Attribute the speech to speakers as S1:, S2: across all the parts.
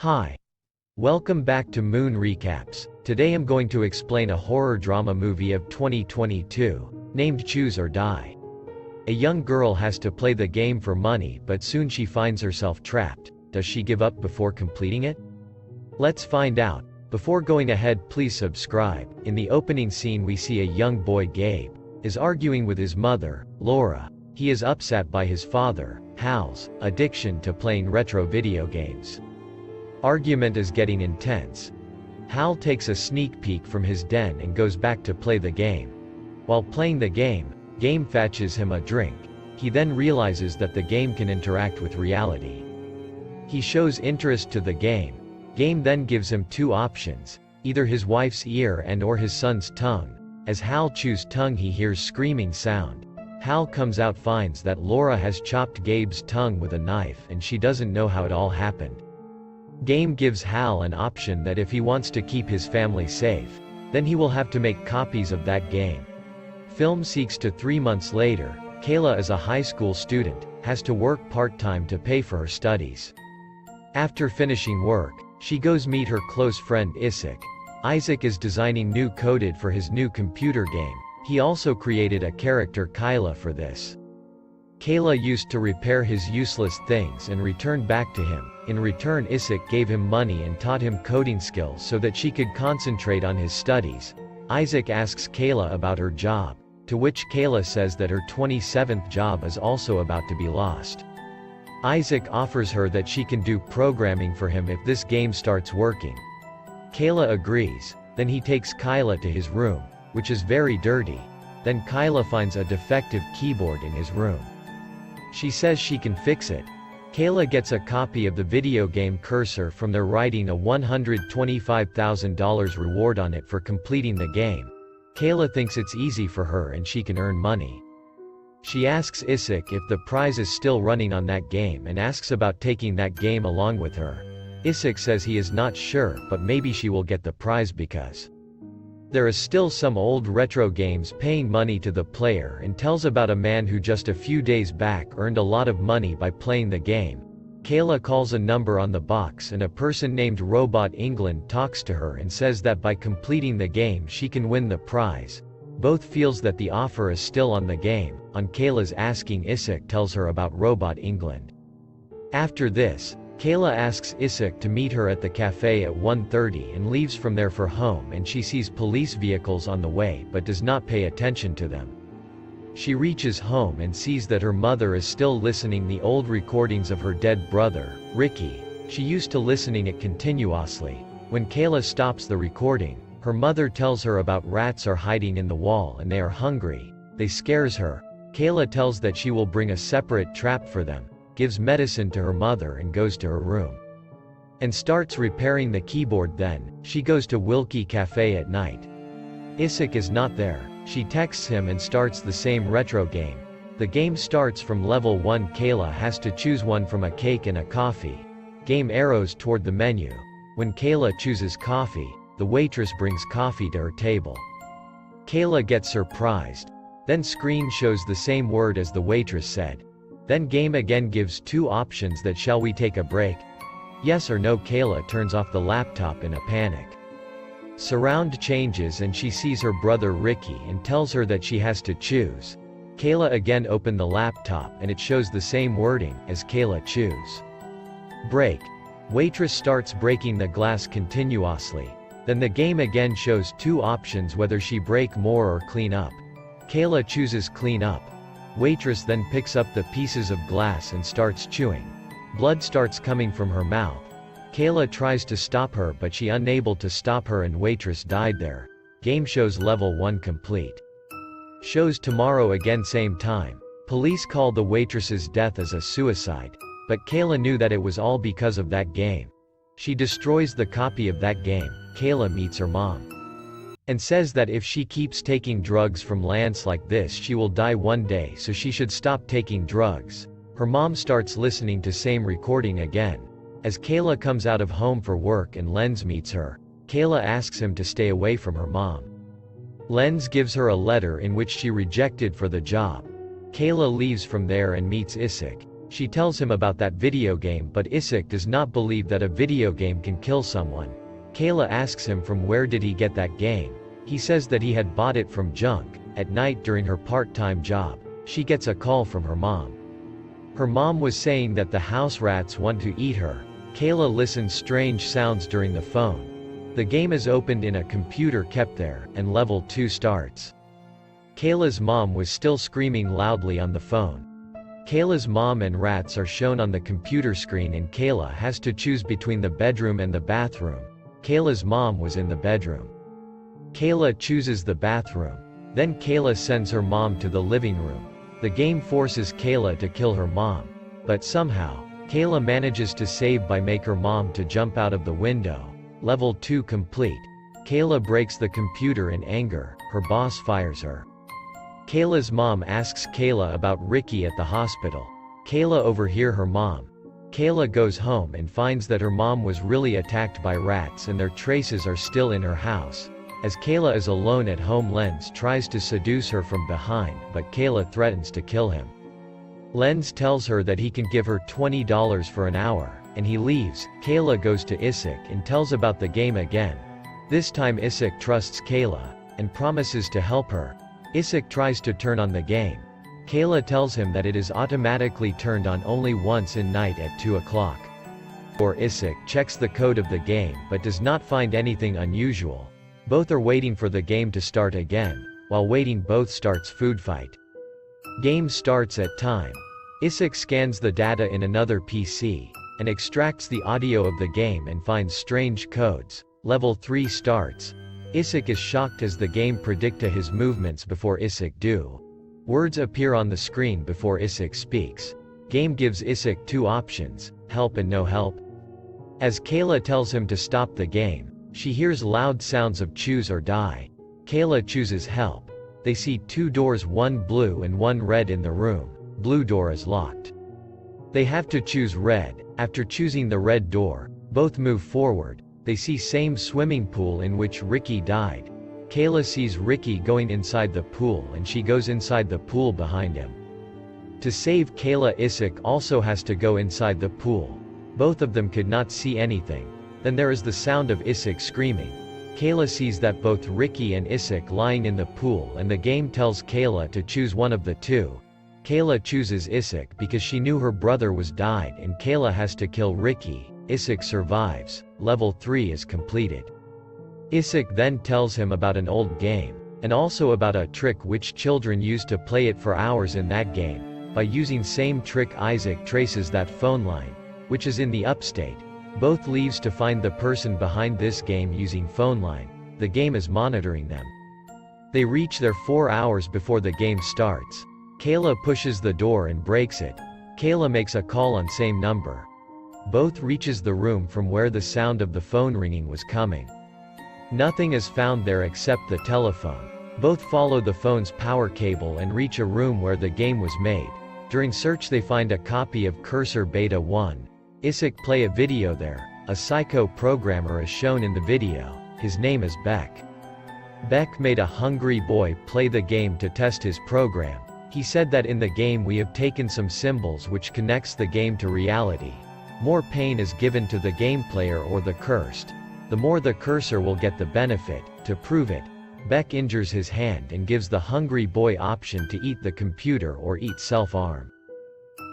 S1: Hi. Welcome back to Moon Recaps. Today I'm going to explain a horror drama movie of 2022, named Choose or Die. A young girl has to play the game for money, but soon she finds herself trapped. Does she give up before completing it? Let's find out. Before going ahead, please subscribe. In the opening scene we see a young boy, Gabe, is arguing with his mother, Laura. He is upset by his father, Hal's, addiction to playing retro video games. Argument is getting intense. Hal takes a sneak peek from his den and goes back to play the game. While playing the game fetches him a drink. He then realizes that the game can interact with reality. He shows interest to the game. Game then gives him two options, either his wife's ear and/or his son's tongue. As Hal chooses tongue, he hears screaming sound. Hal comes out, finds that Laura has chopped Gabe's tongue with a knife and she doesn't know how it all happened. Game gives Hal an option that if he wants to keep his family safe, then he will have to make copies of that game. Film seeks to 3 months later. Kayla is a high school student, has to work part-time to pay for her studies. After finishing work, she goes meet her close friend Isaac. Isaac is designing new coded for his new computer game. He also created a character Kyla for this. Kayla used to repair his useless things and returned back to him. In return, Isaac gave him money and taught him coding skills so that she could concentrate on his studies. Isaac asks Kayla about her job, to which Kayla says that her 27th job is also about to be lost. Isaac offers her that she can do programming for him if this game starts working. Kayla agrees. Then he takes Kyla to his room, which is very dirty. Then Kyla finds a defective keyboard in his room. She says she can fix it. Kayla gets a copy of the video game cursor from there, writing a $125,000 reward on it for completing the game. Kayla thinks it's easy for her and she can earn money. She asks Isaac if the prize is still running on that game and asks about taking that game along with her. Isaac says he is not sure, but maybe she will get the prize because there is still some old retro games paying money to the player, and tells about a man who just a few days back earned a lot of money by playing the game. Kayla calls a number on the box and a person named Robot England talks to her and says that by completing the game she can win the prize. Both feels that the offer is still on the game. On Kayla's asking, Isaac tells her about Robot England. After this, Kayla asks Isaac to meet her at the cafe at 1:30 and leaves from there for home, and she sees police vehicles on the way but does not pay attention to them. She reaches home and sees that her mother is still listening the old recordings of her dead brother, Ricky. She used to listening it continuously. When Kayla stops the recording, her mother tells her about rats are hiding in the wall and they are hungry. They scares her. Kayla tells that she will bring a separate trap for them, gives medicine to her mother and goes to her room and starts repairing the keyboard. Then she goes to Wilkie Cafe at night. Isaac is not there. She texts him and starts the same retro game. The game starts from level 1. Kayla has to choose one from a cake and a coffee. Game arrows toward the menu. When Kayla chooses coffee, the waitress brings coffee to her table. Kayla gets surprised. Then screen shows the same word as the waitress said. Then game again gives two options that shall we take a break? Yes or no. Kayla turns off the laptop in a panic. Surround changes and she sees her brother Ricky and tells her that she has to choose. Kayla again open the laptop and it shows the same wording as Kayla choose break. Waitress starts breaking the glass continuously. Then the game again shows two options, whether she break more or clean up. Kayla chooses clean up. Waitress then picks up the pieces of glass and starts chewing. Blood starts coming from her mouth. Kayla tries to stop her but she unable to stop her and waitress died there. Game shows level 1 complete. Shows tomorrow again same time. Police call the waitress's death as a suicide, but Kayla knew that it was all because of that game. She destroys the copy of that game. Kayla meets her mom and says that if she keeps taking drugs from Lance like this she will die one day, so she should stop taking drugs. Her mom starts listening to same recording again. As Kayla comes out of home for work and Lenz meets her, Kayla asks him to stay away from her mom. Lenz gives her a letter in which she rejected for the job. Kayla leaves from there and meets Isaac. She tells him about that video game, but Isaac does not believe that a video game can kill someone. Kayla asks him from where did he get that game. He says that he had bought it from junk. At night during her part-time job, she gets a call from her mom. Her mom was saying that the house rats want to eat her. Kayla listens strange sounds during the phone. The game is opened in a computer kept there, and level 2 starts. Kayla's mom was still screaming loudly on the phone. Kayla's mom and rats are shown on the computer screen and Kayla has to choose between the bedroom and the bathroom. Kayla's mom was in the bedroom. Kayla chooses the bathroom. Then Kayla sends her mom to the living room. The game forces Kayla to kill her mom. But somehow, Kayla manages to save by make her mom to jump out of the window. Level 2 complete. Kayla breaks the computer in anger. Her boss fires her. Kayla's mom asks Kayla about Ricky at the hospital. Kayla overhears her mom. Kayla goes home and finds that her mom was really attacked by rats and their traces are still in her house. As Kayla is alone at home, Lenz tries to seduce her from behind, but Kayla threatens to kill him. Lenz tells her that he can give her $20 for an hour, and he leaves. Kayla goes to Isaac and tells about the game again. This time Isaac trusts Kayla, and promises to help her. Isaac tries to turn on the game. Kayla tells him that it is automatically turned on only once in night at 2 o'clock. Isaac checks the code of the game but does not find anything unusual. Both are waiting for the game to start again. While waiting, both starts food fight. Game starts at time. Isaac scans the data in another PC, and extracts the audio of the game and finds strange codes. Level 3 starts. Isaac is shocked as the game predicts his movements before Isaac do. Words appear on the screen before Isaac speaks. Game gives Isaac 2 options, help and no help. As Kayla tells him to stop the game, she hears loud sounds of choose or die. Kayla chooses help. They see 2 doors, one blue and one red in the room. Blue door is locked. They have to choose red. After choosing the red door, both move forward. They see same swimming pool in which Ricky died. Kayla sees Ricky going inside the pool and she goes inside the pool behind him. To save Kayla, Isaac also has to go inside the pool. Both of them could not see anything. Then there is the sound of Isaac screaming. Kayla sees that both Ricky and Isaac lying in the pool and the game tells Kayla to choose one of the 2. Kayla chooses Isaac because she knew her brother was died and Kayla has to kill Ricky. Isaac survives. Level 3 is completed. Isaac then tells him about an old game, and also about a trick which children use to play it for hours in that game. By using same trick, Isaac traces that phone line, which is in the upstate. Both leaves to find the person behind this game using phone line. The game is monitoring them. They reach there 4 hours before the game starts. Kayla pushes the door and breaks it. Kayla makes a call on same number. Both reaches the room from where the sound of the phone ringing was coming. Nothing is found there except the telephone. Both follow the phone's power cable and reach a room where the game was made. During search they find a copy of Cursor Beta 1. Isaac play a video there. A psycho programmer is shown in the video. His name is Beck. Beck made a hungry boy play the game to test his program. He said that in the game we have taken some symbols which connects the game to reality. More pain is given to the game player or the cursed. The more the cursor will get the benefit. To prove it, Beck injures his hand and gives the hungry boy option to eat the computer or eat self-arm.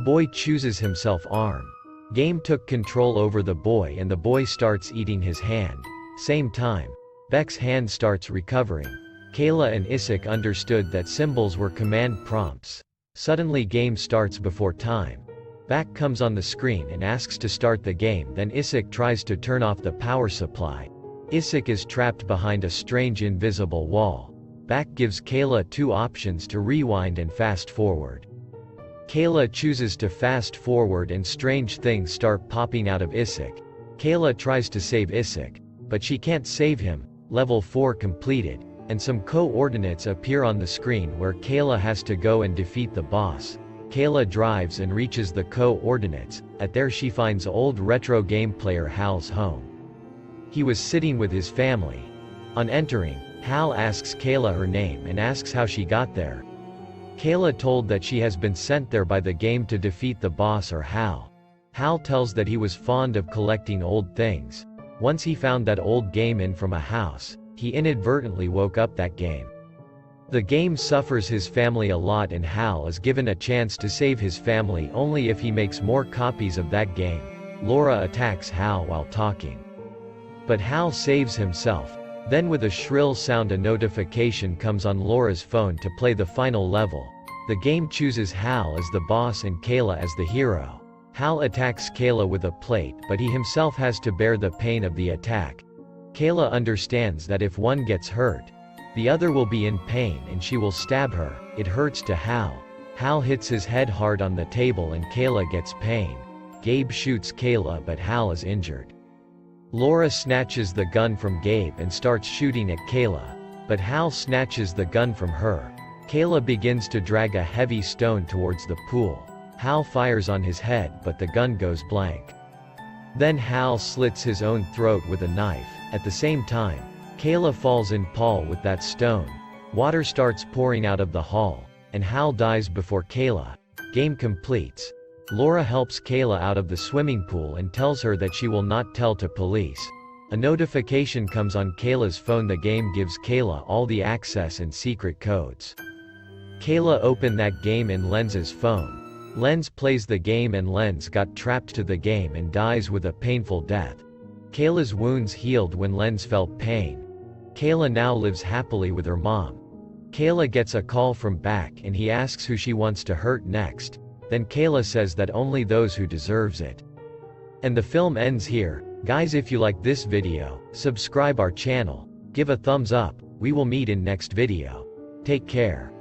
S1: Boy chooses himself arm. Game took control over the boy and the boy starts eating his hand. Same time, Beck's hand starts recovering. Kayla and Isaac understood that symbols were command prompts. Suddenly game starts before time. Beck comes on the screen and asks to start the game, then Isaac tries to turn off the power supply. Isaac is trapped behind a strange invisible wall. Beck gives Kayla 2 options to rewind and fast forward. Kayla chooses to fast forward and strange things start popping out of Isaac. Kayla tries to save Isaac, but she can't save him. Level 4 completed, and some coordinates appear on the screen where Kayla has to go and defeat the boss. Kayla drives and reaches the coordinates. At there she finds old retro game player Hal's home. He was sitting with his family. On entering, Hal asks Kayla her name and asks how she got there. Kayla told that she has been sent there by the game to defeat the boss or Hal. Hal tells that he was fond of collecting old things. Once he found that old game in from a house, he inadvertently woke up that game. The game suffers his family a lot and Hal is given a chance to save his family only if he makes more copies of that game. Laura attacks Hal while talking. But Hal saves himself. Then with a shrill sound a notification comes on Laura's phone to play the final level. The game chooses Hal as the boss and Kayla as the hero. Hal attacks Kayla with a plate but he himself has to bear the pain of the attack. Kayla understands that if one gets hurt, the other will be in pain and she will stab her. It hurts to Hal. Hal hits his head hard on the table and Kayla gets pain. Gabe shoots Kayla but Hal is injured. Laura snatches the gun from Gabe and starts shooting at Kayla, but Hal snatches the gun from her. Kayla begins to drag a heavy stone towards the pool. Hal fires on his head but the gun goes blank. Then Hal slits his own throat with a knife. At the same time, Kayla falls in Paul with that stone. Water starts pouring out of the hall, and Hal dies before Kayla. Game completes. Laura helps Kayla out of the swimming pool and tells her that she will not tell to police. A notification comes on Kayla's phone. The game gives Kayla all the access and secret codes. Kayla opened that game in Lenz's phone. Lenz plays the game and Lenz got trapped to the game and dies with a painful death. Kayla's wounds healed when Lenz felt pain. Kayla now lives happily with her mom. Kayla gets a call from Back and he asks who she wants to hurt next. Then Kayla says that only those who deserves it. And the film ends here. Guys, if you like this video, subscribe our channel, give a thumbs up. We will meet in next video. Take care.